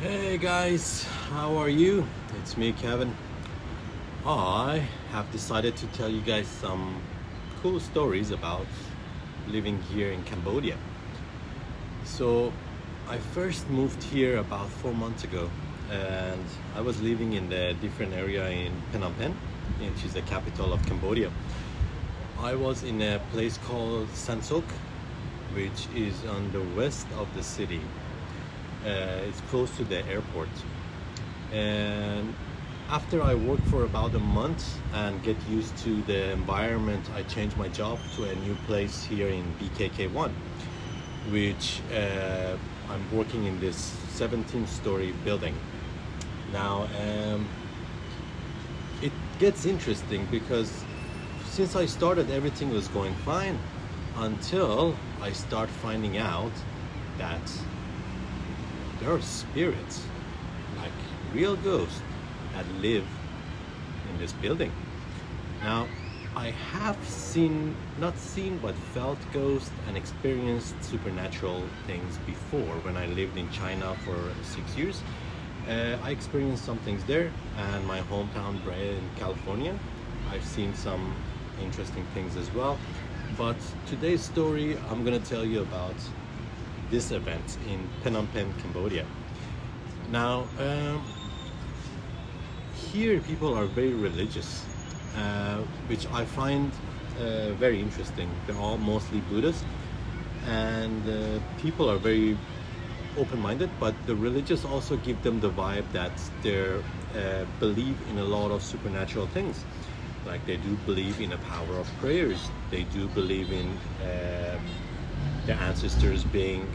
Hey guys, how are you? It's me, Kevin. I have decided to tell you guys some cool stories about living here in Cambodia. So, I first moved here about 4 months ago, and I was living in a different area in Phnom Penh, which is the capital of Cambodia. I was in a place called Sansok, which is on the west of the city. It's close to the airport. And after I worked for about a month and get used to the environment, I changed my job to a new place here in BKK1, which I'm working in this 17-story building. Now, it gets interesting because since I started, everything was going fine until I start finding out that there are spirits, like real ghosts, that live in this building. Now, I have not seen, but felt ghosts and experienced supernatural things before when I lived in China for 6 years. I experienced some things there, and my hometown, in California, I've seen some interesting things as well. But today's story, I'm gonna tell you about this event in Phnom Penh, Cambodia. Now, here people are very religious, which I find very interesting. They're all mostly Buddhist, and people are very open-minded, but the religious also give them the vibe that they believe in a lot of supernatural things. Like they do believe in the power of prayers. They do believe in their ancestors being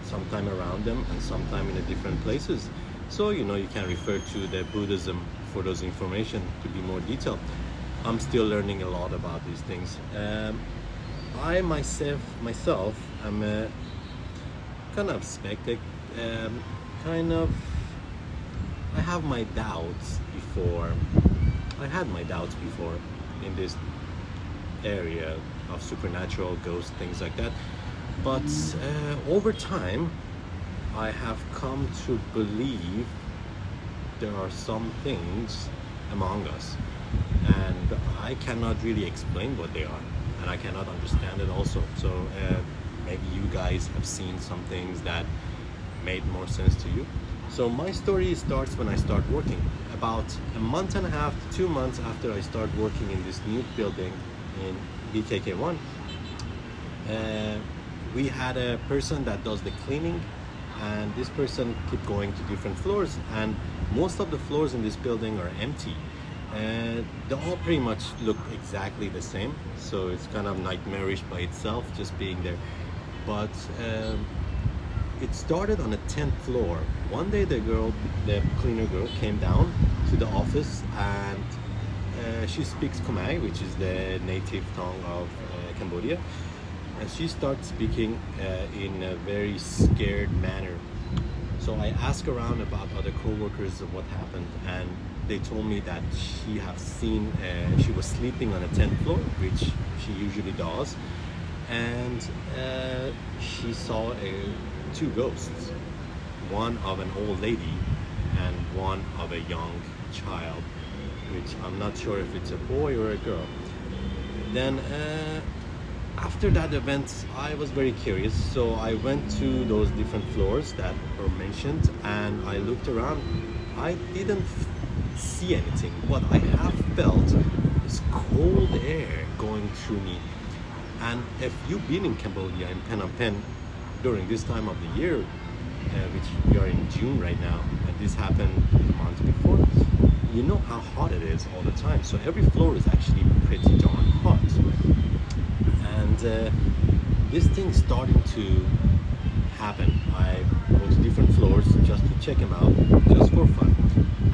sometime around them and sometime in a different places. So you can refer to the Buddhism for those information to be more detailed. I'm still learning a lot about these things. I myself am a kind of skeptic. I have my doubts before. I had my doubts before in this area of supernatural ghosts, things like that. But over time, I have come to believe there are some things among us, and I cannot really explain what they are, and I cannot understand it also. So maybe you guys have seen some things that made more sense to you. So my story starts when I start working. About a month and a half to 2 months after I start working in this new building in BKK1, we had a person that does the cleaning, and this person keep going to different floors, and most of the floors in this building are empty, and they all pretty much look exactly the same. So it's kind of nightmarish by itself just being there. But it started on the 10th floor. One day the cleaner girl came down to the office, and she speaks Khmer, which is the native tongue of Cambodia. And she starts speaking in a very scared manner. So I asked around about other co-workers of what happened, and they told me that she was sleeping on the 10th floor, which she usually does, and she saw two ghosts, one of an old lady and one of a young child, which I'm not sure if it's a boy or a girl. Then after that event, I was very curious, so I went to those different floors that were mentioned, and I looked around. I didn't see anything, but I have felt this cold air going through me. And if you've been in Cambodia, in Phnom Penh, during this time of the year, which we are in June right now, and this happened the month before, you know how hot it is all the time. So every floor is actually pretty darn hot. And this thing starting to happen. I go to different floors just to check them out, just for fun.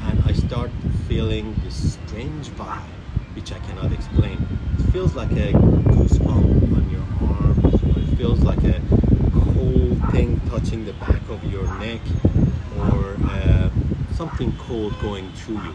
And I start feeling this strange vibe, which I cannot explain. It feels like a goosebump on your arms, or it feels like a cold thing touching the back of your neck, or something cold going through you.